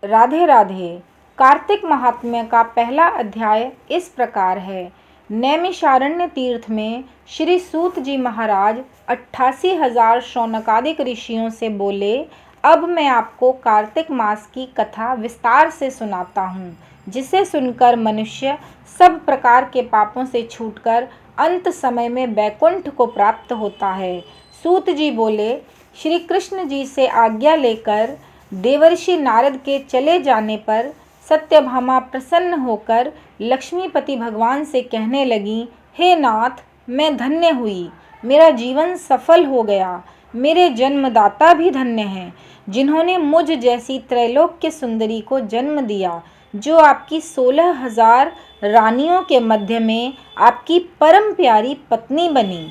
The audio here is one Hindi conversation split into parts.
राधे राधे। कार्तिक महात्म्य का पहला अध्याय इस प्रकार है। नैमिषारण्य तीर्थ में श्री सूत जी महाराज 88,000 शौनकादिक ऋषियों से बोले, अब मैं आपको कार्तिक मास की कथा विस्तार से सुनाता हूँ, जिसे सुनकर मनुष्य सब प्रकार के पापों से छूटकर अंत समय में बैकुंठ को प्राप्त होता है। सूत जी बोले, श्री कृष्ण जी से आज्ञा लेकर देवर्षि नारद के चले जाने पर सत्यभामा प्रसन्न होकर लक्ष्मीपति भगवान से कहने लगी, हे नाथ, मैं धन्य हुई, मेरा जीवन सफल हो गया। मेरे जन्मदाता भी धन्य हैं, जिन्होंने मुझ जैसी त्रैलोक्य सुंदरी को जन्म दिया, जो आपकी 16,000 रानियों के मध्य में आपकी परम प्यारी पत्नी बनी।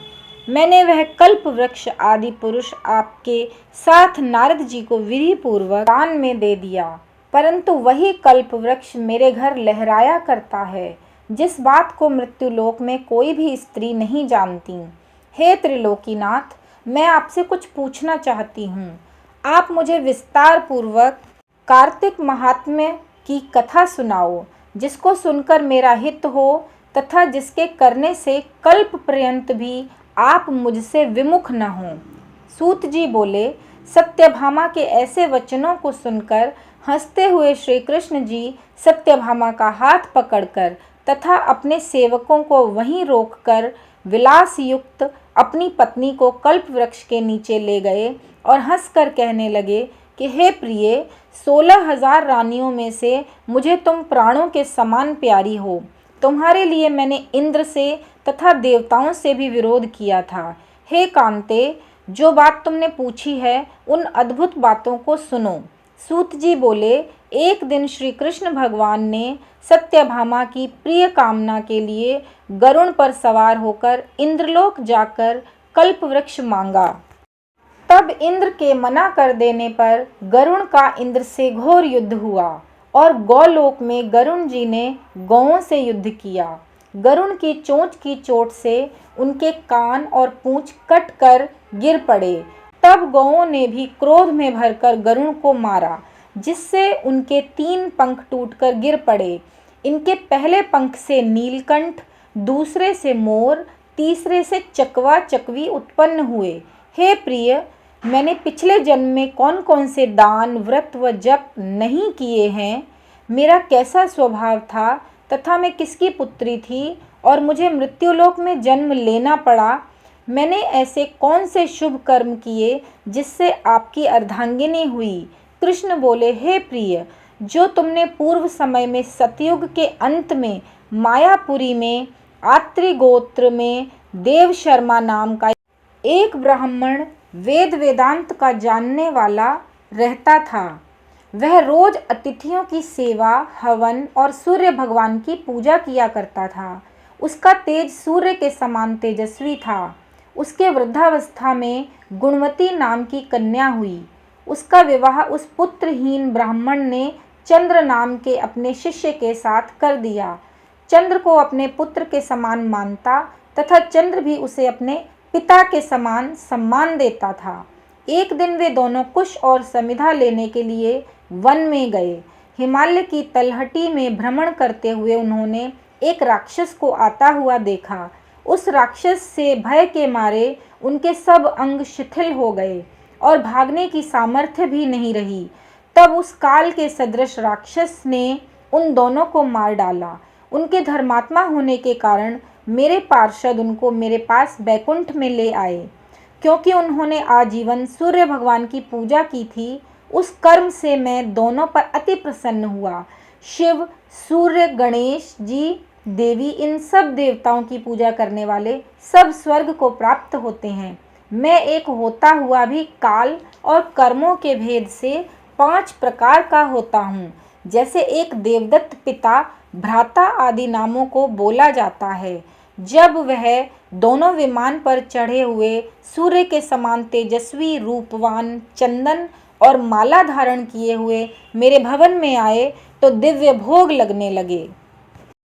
मैंने वह कल्प वृक्ष आदि पुरुष आपके साथ नारद जी को विधि पूर्वक दान में दे दिया, परंतु वही कल्प वृक्ष मेरे घर लहराया करता है, जिस बात को मृत्युलोक में कोई भी स्त्री नहीं जानती। हे त्रिलोकीनाथ, मैं आपसे कुछ पूछना चाहती हूँ। आप मुझे विस्तार पूर्वक कार्तिक महात्म्य की कथा सुनाओ, जिसको सुनकर मेरा हित हो तथा जिसके करने से कल्प पर्यंत भी आप मुझसे विमुख न हों। सूत जी बोले, सत्यभामा के ऐसे वचनों को सुनकर हंसते हुए श्री कृष्ण जी सत्यभामा का हाथ पकड़कर तथा अपने सेवकों को वहीं रोककर विलास युक्त अपनी पत्नी को कल्प वृक्ष के नीचे ले गए और हंसकर कहने लगे कि हे प्रिय, 16,000 रानियों में से मुझे तुम प्राणों के समान प्यारी हो। तुम्हारे लिए मैंने इंद्र से तथा देवताओं से भी विरोध किया था। हे कांते, जो बात तुमने पूछी है उन अद्भुत बातों को सुनो। सूत जी बोले, एक दिन श्री कृष्ण भगवान ने सत्यभामा की प्रिय कामना के लिए गरुड़ पर सवार होकर इंद्रलोक जाकर कल्प वृक्ष मांगा। तब इंद्र के मना कर देने पर गरुड़ का इंद्र से घोर युद्ध हुआ और गौलोक में गरुड़ जी ने गौओं से युद्ध किया। गरुड़ की चोट से उनके कान और पूंछ कट कर गिर पड़े। तब गौओं ने भी क्रोध में भरकर गरुड़ को मारा, जिससे उनके 3 पंख टूटकर गिर पड़े। इनके पहले पंख से नीलकंठ, दूसरे से मोर, तीसरे से चकवा चकवी उत्पन्न हुए। हे प्रिय, मैंने पिछले जन्म में कौन कौन से दान, व्रत व जप नहीं किए हैं, मेरा कैसा स्वभाव था तथा मैं किसकी पुत्री थी और मुझे मृत्युलोक में जन्म लेना पड़ा, मैंने ऐसे कौन से शुभ कर्म किए जिससे आपकी अर्धांगिनी हुई। कृष्ण बोले, हे प्रिय, जो तुमने पूर्व समय में सतयुग के अंत में मायापुरी में आत्रि गोत्र में देव शर्मा नाम का एक ब्राह्मण वेद वेदांत का जानने वाला रहता था। वह रोज अतिथियों की सेवा, हवन और सूर्य भगवान की पूजा किया करता था। उसका तेज सूर्य के समान तेजस्वी था। उसके वृद्धावस्था में गुणवती नाम की कन्या हुई। उसका विवाह उस पुत्रहीन ब्राह्मण ने चंद्र नाम के अपने शिष्य के साथ कर दिया। चंद्र को अपने पुत्र के समान मानता तथा चंद्र भी उसे अपने पिता के समान सम्मान देता था। एक दिन वे दोनों कुश और समिधा लेने के लिए वन में गए। हिमालय की तलहटी में भ्रमण करते हुए उन्होंने एक राक्षस को आता हुआ देखा। उस राक्षस से भय के मारे उनके सब अंग शिथिल हो गए और भागने की सामर्थ्य भी नहीं रही। तब उस काल के सदृश राक्षस ने उन दोनों को मार डाला। उनके धर्मात्मा होने के कारण मेरे पार्षद उनको मेरे पास बैकुंठ में ले आए। क्योंकि उन्होंने आजीवन सूर्य भगवान की पूजा की थी, उस कर्म से मैं दोनों पर अति प्रसन्न हुआ। शिव, सूर्य, गणेश जी, देवी, इन सब देवताओं की पूजा करने वाले सब स्वर्ग को प्राप्त होते हैं। मैं एक होता हुआ भी काल और कर्मों के भेद से 5 प्रकार का होता हूँ। जैसे एक देवदत्त पिता, भ्राता आदि नामों को बोला जाता है। जब वह दोनों विमान पर चढ़े हुए सूर्य के समान तेजस्वी, रूपवान, चंदन और माला धारण किए हुए मेरे भवन में आए तो दिव्य भोग लगने लगे।